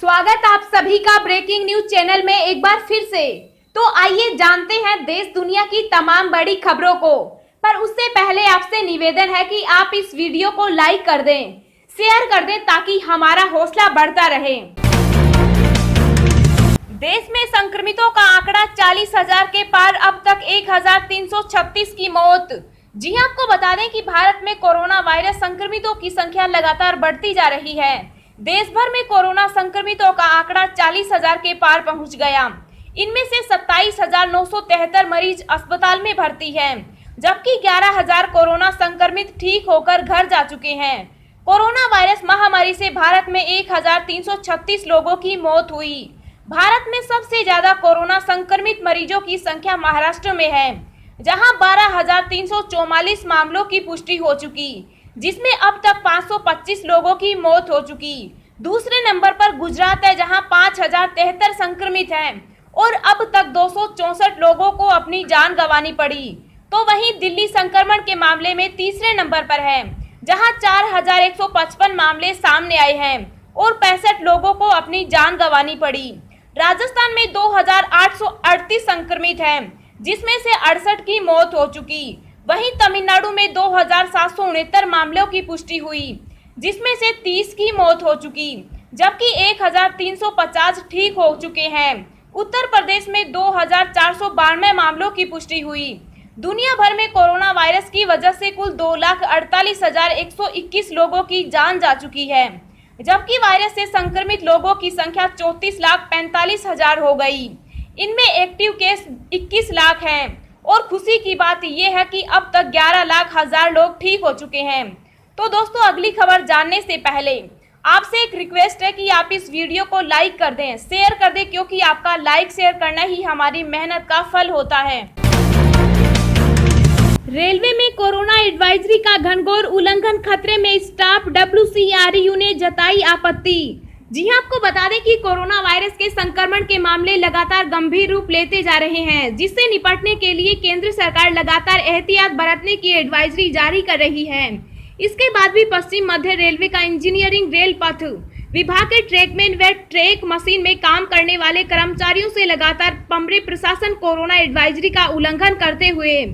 स्वागत आप सभी का ब्रेकिंग न्यूज चैनल में एक बार फिर से। तो आइए जानते हैं देश दुनिया की तमाम बड़ी खबरों को। पर उससे पहले आपसे निवेदन है कि आप इस वीडियो को लाइक कर दें, शेयर कर दें ताकि हमारा हौसला बढ़ता रहे। देश में संक्रमितों का आंकड़ा 40,000 के पार, अब तक 1,336 की मौत। जी आपको बता दें कि भारत में कोरोना वायरस संक्रमितों की संख्या लगातार बढ़ती जा रही है। देश भर में कोरोना संक्रमितों का आंकड़ा 40,000 के पार पहुंच गया। इनमें से 27,973 मरीज अस्पताल में भर्ती हैं, जबकि 11,000 कोरोना संक्रमित ठीक होकर घर जा चुके हैं। कोरोना वायरस महामारी से भारत में 1,336 लोगों की मौत हुई। भारत में सबसे ज्यादा कोरोना संक्रमित मरीजों की संख्या महाराष्ट्र में है, जहां 12,344 मामलों की पुष्टि हो चुकी, जिसमें अब तक 525 लोगों की मौत हो चुकी। दूसरे नंबर पर गुजरात है, जहां 5,073 संक्रमित हैं और अब तक 264 लोगों को अपनी जान गंवानी पड़ी। तो वहीं दिल्ली संक्रमण के मामले में तीसरे नंबर पर है, जहां 4,155 मामले सामने आए हैं और 65 लोगों को अपनी जान गंवानी पड़ी। राजस्थान में 2,838 संक्रमित हैं, जिसमें से 68 की मौत हो चुकी। वहीं तमिलनाडु में 2,769 मामलों की पुष्टि हुई, जिसमें से 30 की मौत हो चुकी, जबकि 1,350 ठीक हो चुके हैं। उत्तर प्रदेश में 2,492 मामलों की पुष्टि हुई। दुनिया भर में कोरोना वायरस की वजह से कुल 2,48,121 लोगों की जान जा चुकी है, जबकि वायरस से संक्रमित लोगों की संख्या 34,45,000 हो गई। इनमें एक्टिव केस 21 लाख हैं और खुशी की बात यह है कि अब तक 11,00,000 लोग ठीक हो चुके हैं। तो दोस्तों, अगली खबर जानने से पहले आपसे एक रिक्वेस्ट है कि आप इस वीडियो को लाइक कर दें, शेयर कर दें, क्योंकि आपका लाइक शेयर करना ही हमारी मेहनत का फल होता है। रेलवे में कोरोना एडवाइजरी का घनघोर उल्लंघन, खतरे में स्टाफ, WCRU ने जताई आपत्ति। जी आपको बता दें कि कोरोना वायरस के संक्रमण के मामले लगातार गंभीर रूप लेते जा रहे हैं, जिससे निपटने के लिए केंद्र सरकार लगातार एहतियात बरतने की एडवाइजरी जारी कर रही है। इसके बाद भी पश्चिम मध्य रेलवे का इंजीनियरिंग रेल पथ विभाग के ट्रैकमैन व ट्रैक मशीन में काम करने वाले कर्मचारियों से लगातार पम्बरे प्रशासन कोरोना एडवाइजरी का उल्लंघन करते हुए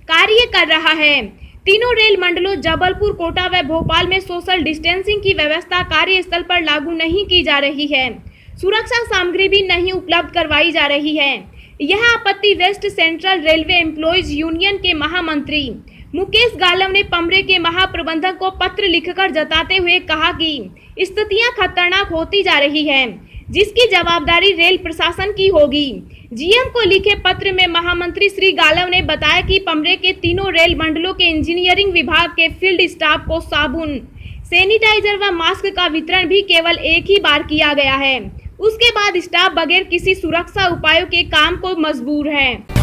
कार्य कर रहा है। तीनों रेल मंडलों जबलपुर, कोटा व भोपाल में सोशल डिस्टेंसिंग की व्यवस्था कार्यस्थल पर लागू नहीं की जा रही है। सुरक्षा सामग्री भी नहीं उपलब्ध करवाई जा रही है। यह आपत्ति West Central Railway Employees Union के महामंत्री मुकेश गालव ने पम्बरे के महाप्रबंधक को पत्र लिखकर जताते हुए कहा कि स्थितियां खतरनाक होती जा रही है, जिसकी जवाबदारी रेल प्रशासन की होगी। जीएम को लिखे पत्र में महामंत्री श्री गालव ने बताया कि पम्बरे के तीनों रेल मंडलों के इंजीनियरिंग विभाग के फील्ड स्टाफ को साबुन, सैनिटाइजर व मास्क का वितरण भी केवल एक ही बार किया गया है। उसके बाद स्टाफ बगैर किसी सुरक्षा उपायों के काम को मजबूर है।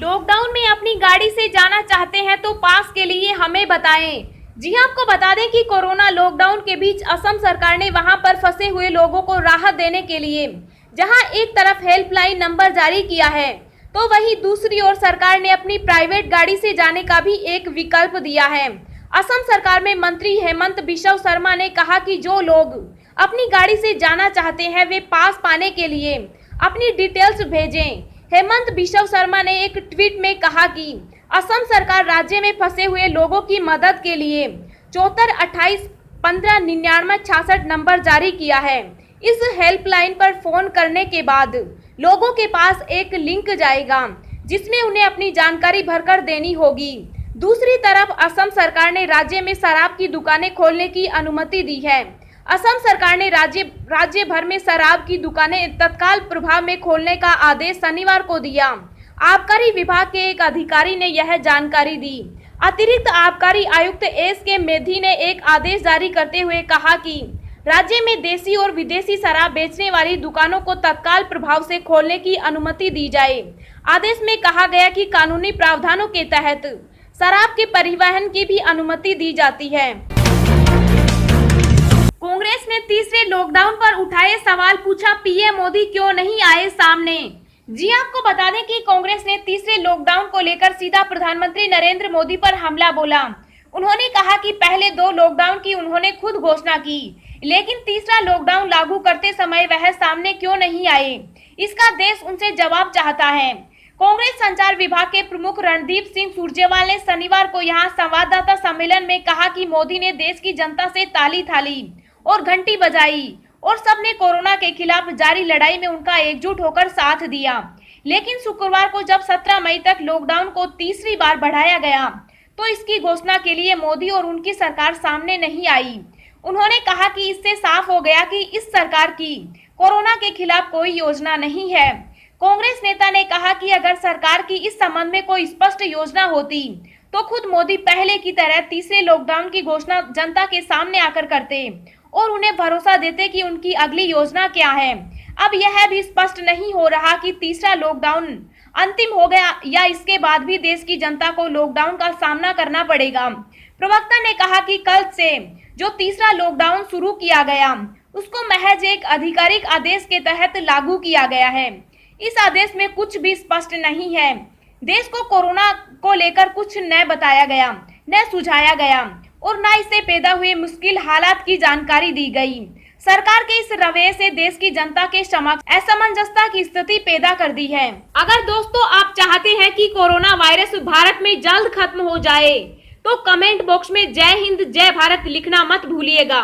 लॉकडाउन में अपनी गाड़ी से जाना चाहते हैं तो पास के लिए हमें बताएं। जी आपको बता दें कि कोरोना लॉकडाउन के बीच असम सरकार ने वहां पर फंसे हुए लोगों को राहत देने के लिए जहां एक तरफ हेल्पलाइन नंबर जारी किया है, तो वहीं दूसरी ओर सरकार ने अपनी प्राइवेट गाड़ी से जाने का भी एक विकल्प दिया है। असम सरकार में मंत्री हेमंत बिश्व शर्मा ने कहा कि जो लोग अपनी गाड़ी से जाना चाहते हैं वे पास पाने के लिए अपनी डिटेल्स भेजें। हेमंत बिश्व शर्मा ने एक ट्वीट में कहा कि असम सरकार राज्य में फंसे हुए लोगों की मदद के लिए 74 28 15 99 66 नंबर जारी किया है। इस हेल्पलाइन पर फोन करने के बाद लोगों के पास एक लिंक जाएगा, जिसमें उन्हें अपनी जानकारी भरकर देनी होगी। दूसरी तरफ असम सरकार ने राज्य में शराब की दुकानें खोलने की अनुमति दी है। असम सरकार ने राज्य भर में शराब की दुकानें तत्काल प्रभाव में खोलने का आदेश शनिवार को दिया। आबकारी विभाग के एक अधिकारी ने यह जानकारी दी। अतिरिक्त आबकारी आयुक्त SK मेधी ने एक आदेश जारी करते हुए कहा कि राज्य में देसी और विदेशी शराब बेचने वाली दुकानों को तत्काल प्रभाव से खोलने की अनुमति दी जाए। आदेश में कहा गया कि कानूनी प्रावधानों के तहत शराब के परिवहन की भी अनुमति दी जाती है। कांग्रेस ने तीसरे लॉकडाउन पर उठाए सवाल, पूछा पीएम मोदी क्यों नहीं आए सामने। जी आपको बता दें कि कांग्रेस ने तीसरे लॉकडाउन को लेकर सीधा प्रधानमंत्री नरेंद्र मोदी पर हमला बोला। उन्होंने कहा कि पहले 2 लॉकडाउन की उन्होंने खुद घोषणा की, लेकिन तीसरा लॉकडाउन लागू करते समय वह सामने क्यों नहीं आए? इसका देश उनसे जवाब चाहता है। कांग्रेस संचार विभाग के प्रमुख रणदीप सिंह सुरजेवाला ने शनिवार को यहां संवाददाता सम्मेलन में कहा कि मोदी ने देश की जनता से ताली थाली और घंटी बजाई और सबने कोरोना के खिलाफ जारी लड़ाई में उनका एकजुट होकर साथ दिया। लेकिन शुक्रवार को जब 17 मई तक लॉकडाउन को तीसरी बार बढ़ाया गया तो इसकी घोषणा के लिए मोदी और उनकी सरकार सामने नहीं आई। उन्होंने कहा कि इससे साफ हो गया कि इस सरकार की कोरोना के खिलाफ कोई योजना नहीं है। कांग्रेस नेता ने कहा कि अगर सरकार की इस संबंध में कोई स्पष्ट योजना होती तो खुद मोदी पहले की तरह तीसरे लॉकडाउन की घोषणा जनता के सामने आकर करते और उन्हें भरोसा देते कि उनकी अगली योजना क्या है। अब यह भी स्पष्ट नहीं हो रहा कि तीसरा लॉकडाउन अंतिम हो गया या इसके बाद भी देश की जनता को लॉकडाउन का सामना करना पड़ेगा। प्रवक्ता ने कहा कि कल से जो तीसरा लॉकडाउन शुरू किया गया उसको महज एक आधिकारिक आदेश के तहत लागू किया गया है। इस आदेश में कुछ भी स्पष्ट नहीं है। देश को कोरोना को लेकर कुछ न बताया गया, न सुझाया गया और न इससे पैदा हुए मुश्किल हालात की जानकारी दी गई। सरकार के इस रवैये से देश की जनता के समक्ष असमंजसता की स्थिति पैदा कर दी है। अगर दोस्तों आप चाहते हैं कि कोरोना वायरस भारत में जल्द खत्म हो जाए तो कमेंट बॉक्स में जय हिंद जय भारत लिखना मत भूलिएगा।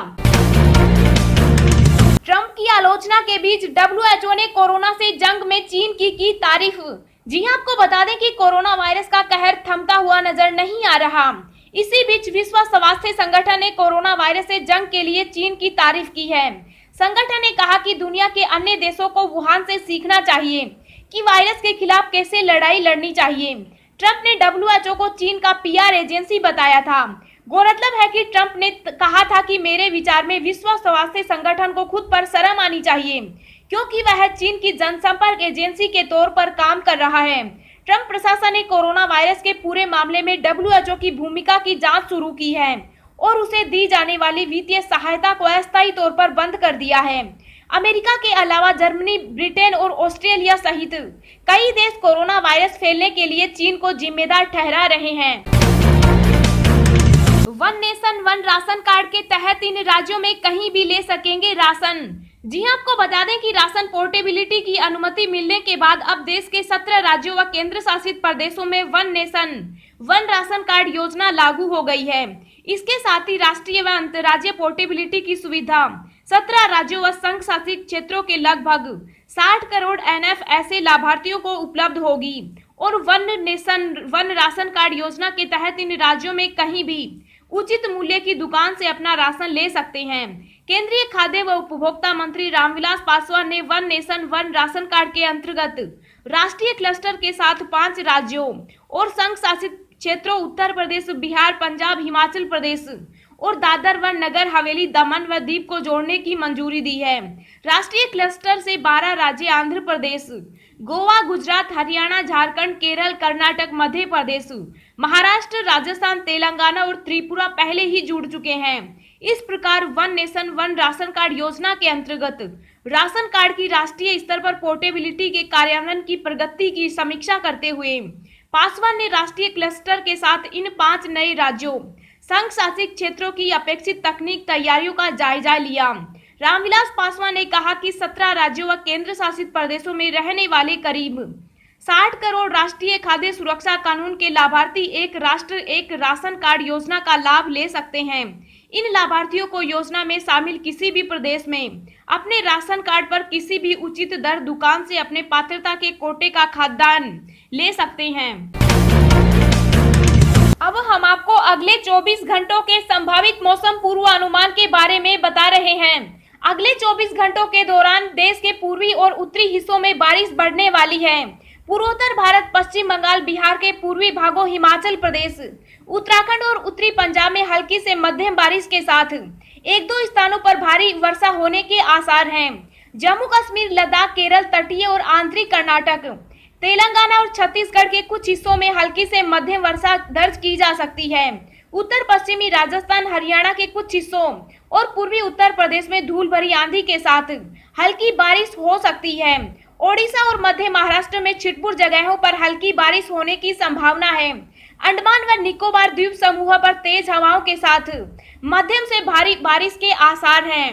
ट्रंप की आलोचना के बीच WHO ने कोरोना से जंग में चीन की तारीफ। जी हां, आपको बता दें कि कोरोना वायरस का कहर थमता हुआ नजर नहीं आ रहा। इसी बीच विश्व स्वास्थ्य संगठन ने कोरोना वायरस से जंग के लिए चीन की तारीफ की है। संगठन ने कहा कि दुनिया के अन्य देशों को वुहान से सीखना चाहिए कि वायरस के खिलाफ कैसे लड़ाई लड़नी चाहिए। ट्रंप ने WHO को चीन का PR एजेंसी बताया था। गौरतलब है कि ट्रंप ने कहा था कि मेरे विचार में विश्व स्वास्थ्य संगठन को खुद पर शर्म आनी चाहिए क्योंकि वह चीन की जनसंपर्क एजेंसी के तौर पर काम कर रहा है। ट्रंप प्रशासन ने कोरोना वायरस के पूरे मामले में WHO की भूमिका की जांच शुरू की है और उसे दी जाने वाली वित्तीय सहायता को अस्थायी तौर पर बंद कर दिया है। अमेरिका के अलावा जर्मनी, ब्रिटेन और ऑस्ट्रेलिया सहित कई देश कोरोना वायरस फैलने के लिए चीन को जिम्मेदार ठहरा रहे हैं। One nation one ration card के तहत इन राज्यों में कहीं भी ले सकेंगे राशन। जी हां, आपको बता दें कि राशन पोर्टेबिलिटी की अनुमति मिलने के बाद अब देश के 17 राज्यों व केंद्र शासित प्रदेशों में one nation one ration card योजना लागू हो गई है। इसके साथ ही राष्ट्रीय व अंतर्राज्यीय पोर्टेबिलिटी की सुविधा 17 राज्यों व संघ शासित क्षेत्रों के लगभग 60 करोड़ NF ऐसे लाभार्थियों को उपलब्ध होगी और one nation one ration card योजना के तहत इन राज्यों में कहीं भी उचित मूल्य की दुकान से अपना राशन ले सकते हैं। केंद्रीय खाद्य व उपभोक्ता मंत्री रामविलास पासवान ने one nation one ration card के अंतर्गत राष्ट्रीय क्लस्टर के साथ 5 राज्यों और संघ शासित क्षेत्रों उत्तर प्रदेश, बिहार, पंजाब, हिमाचल प्रदेश और दादर व नगर हवेली, दमन व दीव को जोड़ने की मंजूरी दी है। राष्ट्रीय क्लस्टर से 12 राज्य आंध्र प्रदेश, गोवा, गुजरात, हरियाणा, झारखंड, केरल, कर्नाटक, मध्य प्रदेश, महाराष्ट्र, राजस्थान, तेलंगाना और त्रिपुरा पहले ही जुड़ चुके हैं। इस प्रकार one nation one ration card योजना के अंतर्गत राशन कार्ड की राष्ट्रीय स्तर पर पोर्टेबिलिटी के कार्यान्वयन की प्रगति की समीक्षा करते हुए पासवान ने राष्ट्रीय क्लस्टर के साथ इन 5 नए राज्यों संघ शासित क्षेत्रों की अपेक्षित तकनीक तैयारियों का जायजा लिया। रामविलास पासवान ने कहा कि 17 राज्यों व केंद्र शासित प्रदेशों में रहने वाले करीब 60 करोड़ राष्ट्रीय खाद्य सुरक्षा कानून के लाभार्थी एक राष्ट्र एक राशन कार्ड योजना का लाभ ले सकते हैं। इन लाभार्थियों को योजना में शामिल किसी भी प्रदेश में अपने राशन कार्ड पर किसी भी उचित दर दुकान से अपने पात्रता के कोटे का खाद्यान्न ले सकते हैं। अब हम आपको अगले 24 घंटों के संभावित मौसम पूर्वानुमान के बारे में बता रहे हैं। अगले 24 घंटों के दौरान देश के पूर्वी और उत्तरी हिस्सों में बारिश बढ़ने वाली है। पूर्वोत्तर भारत, पश्चिम बंगाल, बिहार के पूर्वी भागों, हिमाचल प्रदेश, उत्तराखंड और उत्तरी पंजाब में हल्की से मध्यम बारिश के साथ 1-2 स्थानों पर भारी वर्षा होने के आसार हैं। जम्मू कश्मीर, लद्दाख, केरल, तटीय और आंतरिक कर्नाटक, तेलंगाना और छत्तीसगढ़ के कुछ हिस्सों में हल्की से मध्यम वर्षा दर्ज की जा सकती है। उत्तर पश्चिमी राजस्थान, हरियाणा के कुछ हिस्सों और पूर्वी उत्तर प्रदेश में धूल भरी आंधी के साथ हल्की बारिश हो सकती है। ओडिशा और मध्य महाराष्ट्र में छिटपुट जगहों पर हल्की बारिश होने की संभावना है। अंडमान व निकोबार द्वीप समूह पर तेज हवाओं के साथ मध्यम से भारी बारिश के आसार हैं।